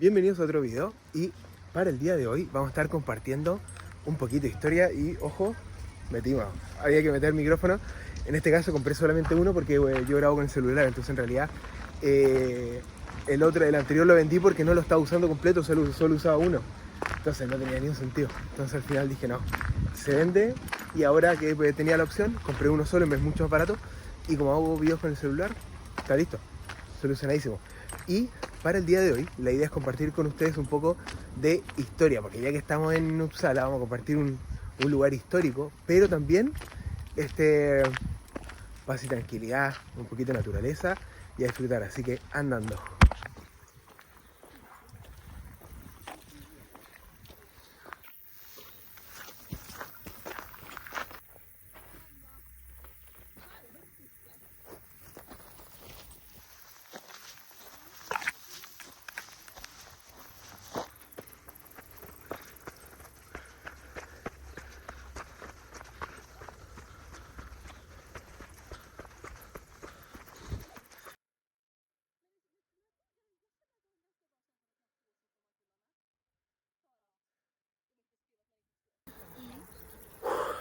Bienvenidos a otro video y para el día de hoy vamos a estar compartiendo un poquito de historia y ojo, había que meter micrófono. En este caso compré solamente uno porque yo grabo con el celular, entonces en realidad el anterior lo vendí porque no lo estaba usando completo, solo usaba uno. Entonces no tenía ni un sentido. Entonces al final dije no, se vende y ahora que tenía la opción, compré uno solo, me es mucho más barato y como hago videos con el celular, está listo, solucionadísimo. Y para el día de hoy, la idea es compartir con ustedes un poco de historia, porque ya que estamos en Uppsala, vamos a compartir un lugar histórico, pero también paz y tranquilidad, un poquito de naturaleza y a disfrutar, así que andando.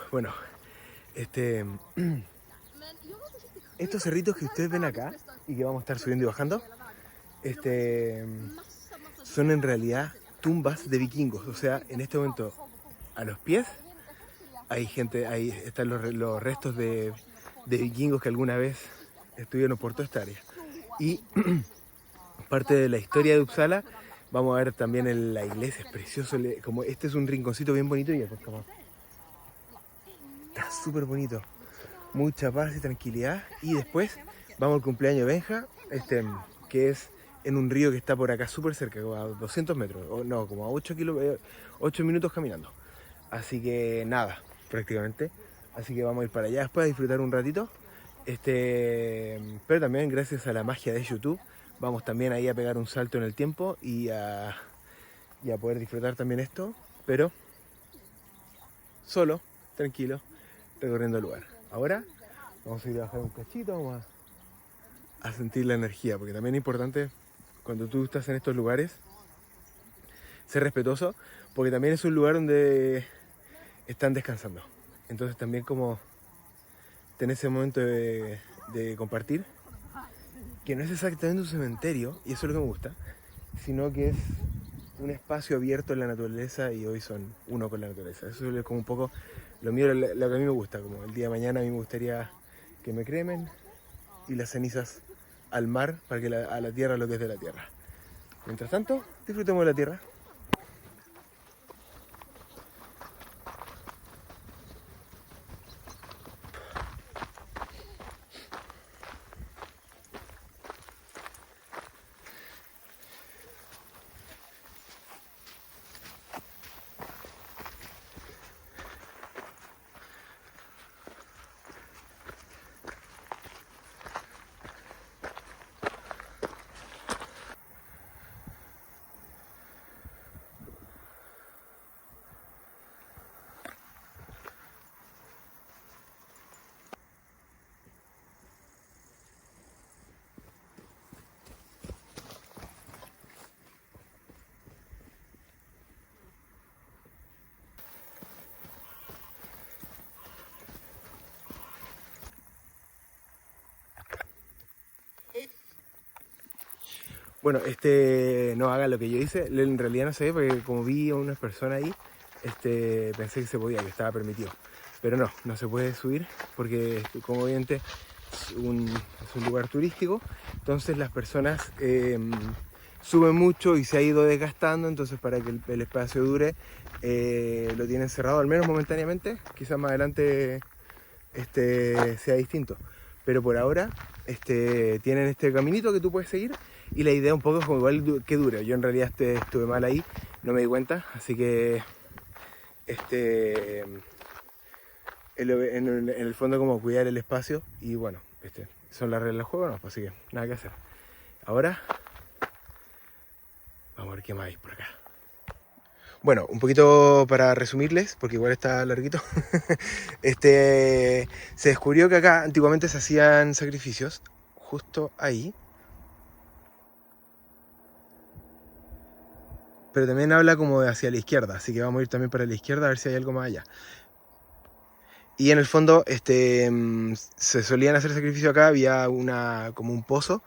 Bueno, estos cerritos que ustedes ven acá y que vamos a estar subiendo y bajando, son en realidad tumbas de vikingos. O sea, en este momento a los pies hay gente, ahí están los restos de vikingos que alguna vez estuvieron por toda esta área. Y parte de la historia de Uppsala, vamos a ver también la iglesia, es precioso, como este es un rinconcito bien bonito y después como está súper bonito, mucha paz y tranquilidad. Y después vamos al cumpleaños de Benja, que es en un río que está por acá súper cerca, como a 200 metros, o no, como a 8 minutos caminando. Así que nada, prácticamente. Así que vamos a ir para allá después a disfrutar un ratito. Pero también gracias a la magia de YouTube, vamos también ahí a pegar un salto en el tiempo y a poder disfrutar también esto, pero solo, tranquilo, recorriendo el lugar. Ahora vamos a ir a bajar un cachito, vamos a sentir la energía, porque también es importante cuando tú estás en estos lugares ser respetuoso, porque también es un lugar donde están descansando. Entonces también como tener ese momento de compartir, que no es exactamente un cementerio, y eso es lo que me gusta, sino que es un espacio abierto en la naturaleza y hoy son uno con la naturaleza. Eso es como un poco lo mío, lo que a mí me gusta, como el día de mañana a mí me gustaría que me cremen y las cenizas al mar para que a la tierra lo que es de la tierra. Mientras tanto, disfrutemos de la tierra. Bueno, no hagan lo que yo hice, en realidad no sé, porque como vi a unas personas ahí, pensé que se podía, que estaba permitido. Pero no se puede subir porque como obviamente es un lugar turístico, entonces las personas suben mucho y se ha ido desgastando, entonces para que el espacio dure lo tienen cerrado, al menos momentáneamente, quizás más adelante sea distinto. Pero por ahora tienen este caminito que tú puedes seguir y la idea un poco es como igual que dure. Yo en realidad estuve mal ahí, no me di cuenta, así que en el fondo como cuidar el espacio y bueno, son las reglas del juego, no, así que nada que hacer. Ahora vamos a ver qué más hay por acá. Bueno, un poquito para resumirles, porque igual está larguito. Se descubrió que acá antiguamente se hacían sacrificios, justo ahí. pero también habla como de hacia la izquierda, así que vamos a ir también para la izquierda a ver si hay algo más allá. Y en el fondo se solían hacer sacrificios acá, había como un pozo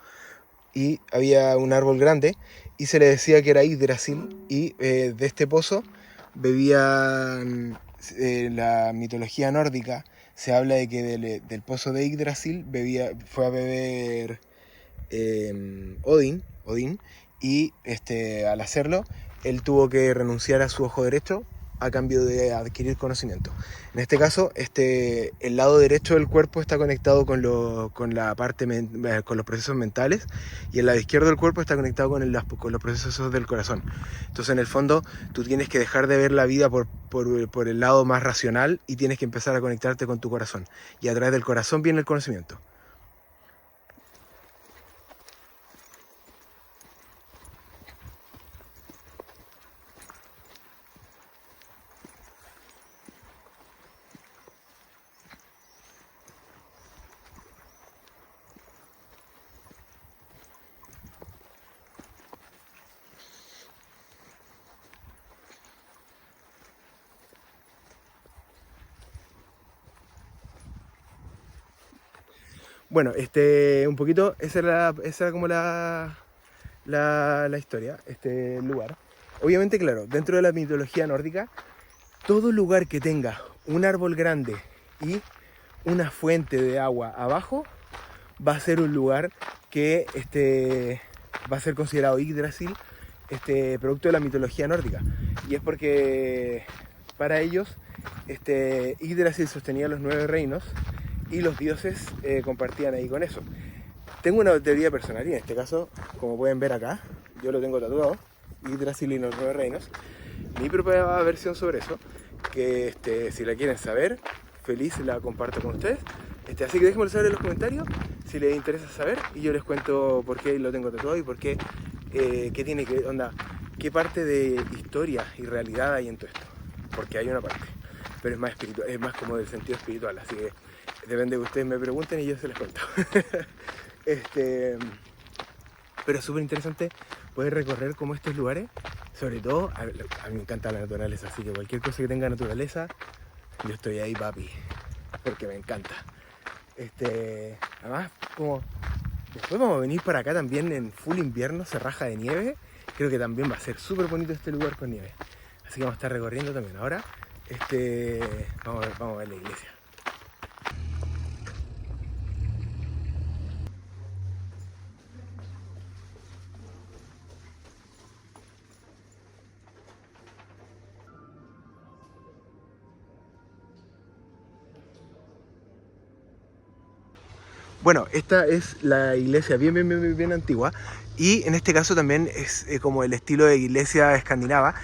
y había un árbol grande y se le decía que era Yggdrasil, y de este pozo bebían, la mitología nórdica se habla de que del pozo de Yggdrasil fue a beber Odín, y al hacerlo él tuvo que renunciar a su ojo derecho a cambio de adquirir conocimiento. En este caso, el lado derecho del cuerpo está conectado con la parte con los procesos mentales, y el lado izquierdo del cuerpo está conectado con los procesos del corazón. Entonces, en el fondo, tú tienes que dejar de ver la vida por el lado más racional y tienes que empezar a conectarte con tu corazón. Y a través del corazón viene el conocimiento. Bueno, un poquito, esa era como la historia, este lugar. Obviamente, claro, dentro de la mitología nórdica, todo lugar que tenga un árbol grande y una fuente de agua abajo va a ser un lugar que va a ser considerado Yggdrasil, producto de la mitología nórdica. Y es porque para ellos Yggdrasil sostenía los 9 reinos y los dioses compartían ahí con eso. Tengo una teoría personal, y en este caso, como pueden ver acá, yo lo tengo tatuado, Yggdrasil y los 9 reinos. Mi propia versión sobre eso, que si la quieren saber, feliz la comparto con ustedes. Así que déjenmelo saber en los comentarios si les interesa saber, y yo les cuento por qué lo tengo tatuado y por qué, qué tiene que onda, qué parte de historia y realidad hay en todo esto. Porque hay una parte, pero es más espiritual, es más como del sentido espiritual, así que depende de que ustedes me pregunten y yo se les cuento. Pero es súper interesante poder recorrer como estos lugares. Sobre todo, a mí me encanta la naturaleza, así que cualquier cosa que tenga naturaleza, yo estoy ahí, papi, porque me encanta. Además, como después vamos a venir para acá también en full invierno, se raja de nieve, creo que también va a ser súper bonito este lugar con nieve. Así que vamos a estar recorriendo también. Ahora, vamos a ver la iglesia. Bueno, esta es la iglesia bien antigua, y en este caso también es como el estilo de iglesia escandinava.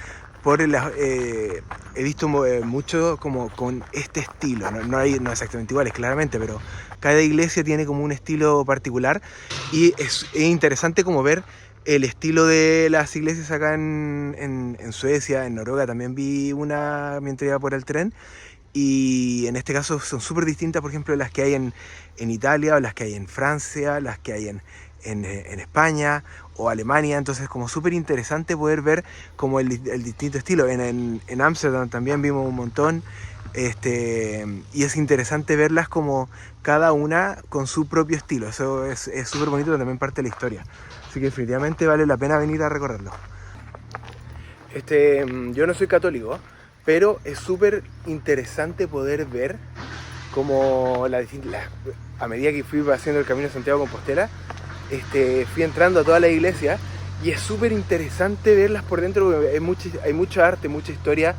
He visto mucho como con este estilo, no exactamente iguales claramente, pero cada iglesia tiene como un estilo particular, y es interesante como ver el estilo de las iglesias acá en Suecia, en Noruega también vi una mientras iba por el tren. Y en este caso son súper distintas, por ejemplo, las que hay en Italia, o las que hay en Francia, las que hay en España o Alemania. Entonces, como súper interesante poder ver como el distinto estilo. En Ámsterdam también vimos un montón. Y es interesante verlas como cada una con su propio estilo. Eso es súper bonito, también parte de la historia. Así que definitivamente vale la pena venir a recorrerlo. Yo no soy católico, pero es súper interesante poder ver como a medida que fui haciendo el camino de Santiago de Compostela, fui entrando a toda la iglesia, y es súper interesante verlas por dentro, porque hay mucha arte, mucha historia,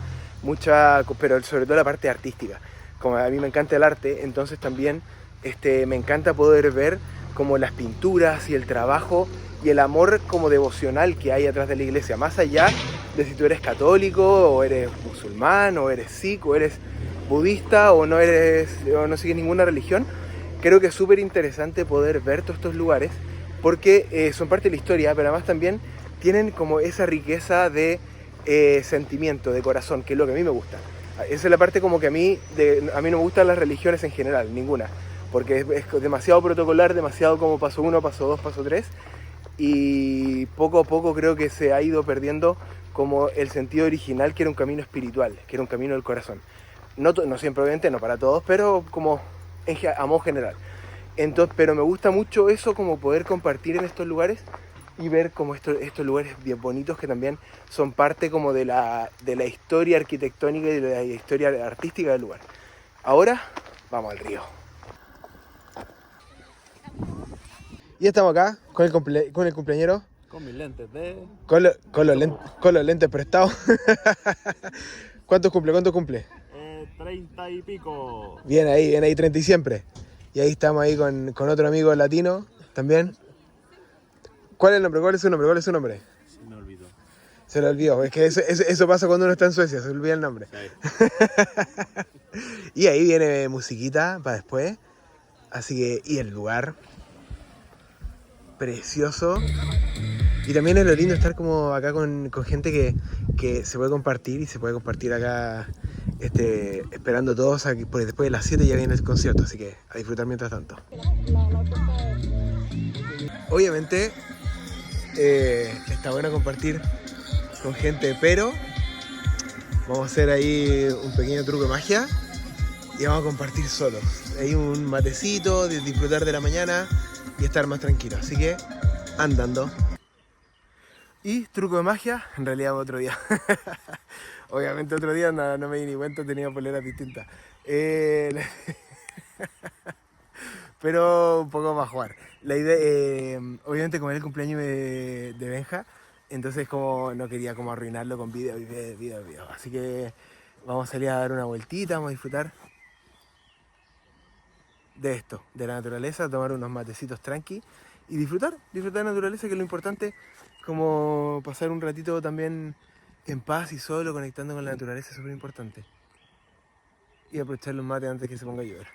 pero sobre todo la parte artística. Como a mí me encanta el arte, entonces también me encanta poder ver como las pinturas y el trabajo y el amor como devocional que hay atrás de la iglesia, más allá de si tú eres católico o eres musulmán o eres sikh o eres budista o no sigues ninguna religión. Creo que es súper interesante poder ver todos estos lugares porque son parte de la historia, pero además también tienen como esa riqueza de sentimiento, de corazón, que es lo que a mí me gusta. Esa es la parte como que a mí no me gustan las religiones en general, ninguna, porque es demasiado protocolar, demasiado como paso 1, paso 2, paso 3, y poco a poco creo que se ha ido perdiendo como el sentido original, que era un camino espiritual, que era un camino del corazón. No siempre, obviamente, no para todos, pero como a modo general. Entonces, pero me gusta mucho eso, como poder compartir en estos lugares y ver como estos lugares bien bonitos que también son parte como de la historia arquitectónica y de la historia artística del lugar. Ahora vamos al río. Y estamos acá con el cumpleañero. Con mis lentes de... Con los lentes prestados. ¿Cuántos cumple? 30 y pico. Bien ahí, 30 y siempre. Y ahí estamos ahí con otro amigo latino también. ¿Cuál es el nombre? ¿Cuál es su nombre? Se me olvidó. Se lo olvidó. Es que eso pasa cuando uno está en Suecia, se olvida el nombre. Sí. Y ahí viene musiquita para después. Así que, y el lugar precioso. Y también es lo lindo estar como acá con gente que se puede compartir, y se puede compartir acá esperando todos, porque después de las 7 ya viene el concierto, así que a disfrutar mientras tanto. Obviamente está bueno compartir con gente, pero vamos a hacer ahí un pequeño truco de magia y vamos a compartir solos. Ahí un matecito, disfrutar de la mañana y estar más tranquilo, así que andando. Y truco de magia, en realidad otro día. Obviamente otro día no me di ni cuenta, tenía poleras distintas. Pero un poco más jugar. La idea, obviamente como era el cumpleaños de Benja, entonces como no quería como arruinarlo con video. Así que vamos a salir a dar una vueltita, vamos a disfrutar de esto, de la naturaleza, tomar unos matecitos tranqui y disfrutar de la naturaleza, que es lo importante, como pasar un ratito también en paz y solo, conectando con la naturaleza, es súper importante. Y aprovechar los mates antes que se ponga a llover.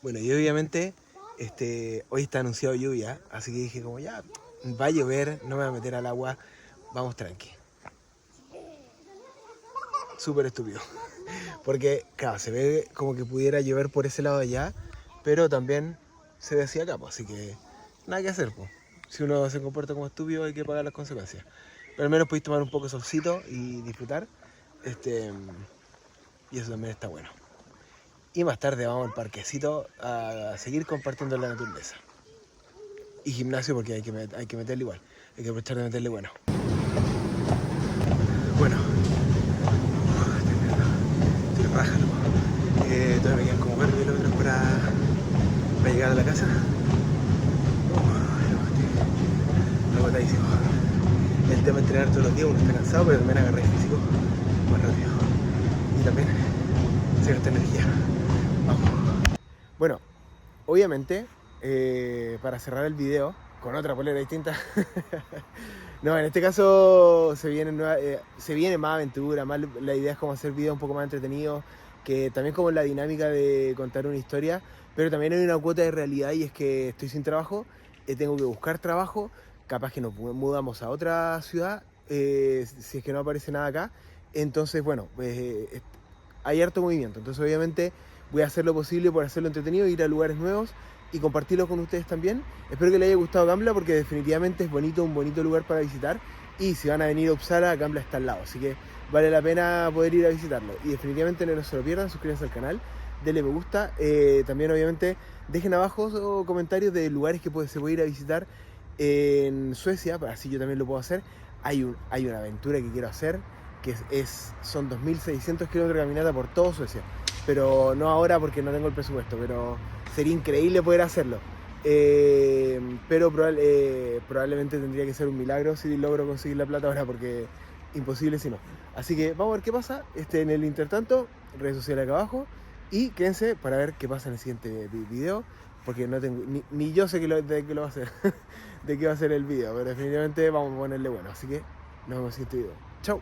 Bueno, y obviamente hoy está anunciado lluvia, así que dije como ya, va a llover, no me voy a meter al agua, vamos tranqui. Súper estúpido. Porque, claro, se ve como que pudiera llover por ese lado de allá, pero también se ve hacia acá, pues, así que nada que hacer, pues. Si uno se comporta como estúpido hay que pagar las consecuencias. Pero al menos podéis tomar un poco de solcito y disfrutar. Y eso también está bueno. Y más tarde vamos al parquecito a seguir compartiendo la naturaleza. Y gimnasio, porque hay que meterle igual. Hay que aprovechar de meterle bueno. Bueno. Estoy raja, ¿no? Todavía me quedan como 4 kilómetros para llegar a la casa. Estoy agotadísimo. El tema de entrenar todos los días, uno está cansado, pero también agarré físico más rápido. Y también se gasta energía. Vamos. Bueno, obviamente, para cerrar el video con otra polera distinta. No, en este caso se viene más aventura, más la idea es como hacer videos un poco más entretenidos, que también como la dinámica de contar una historia, pero también hay una cuota de realidad, y es que estoy sin trabajo, tengo que buscar trabajo, capaz que nos mudamos a otra ciudad, si es que no aparece nada acá. Entonces, bueno, hay harto movimiento, entonces obviamente voy a hacer lo posible por hacerlo entretenido, ir a lugares nuevos y compartirlo con ustedes también. Espero que les haya gustado Gambla, porque definitivamente es bonito, un bonito lugar para visitar, Y si van a venir a Uppsala, Gamla está al lado, así que vale la pena poder ir a visitarlo. Y definitivamente no se lo pierdan, suscríbanse al canal, denle me gusta. También obviamente dejen abajo comentarios de lugares que se puede ir a visitar en Suecia, así yo también lo puedo hacer. Hay una aventura que quiero hacer, que son 2.600 kilómetros de caminata por todo Suecia. Pero no ahora porque no tengo el presupuesto, pero sería increíble poder hacerlo. Pero probablemente tendría que ser un milagro si logro conseguir la plata ahora, porque imposible si no. Así que vamos a ver qué pasa. En el intertanto, redes sociales acá abajo. Y quédense para ver qué pasa en el siguiente video, porque no tengo ni yo sé de qué lo va a hacer, de qué va a ser el video, pero definitivamente vamos a ponerle bueno. Así que nos vemos en el siguiente video. Chau.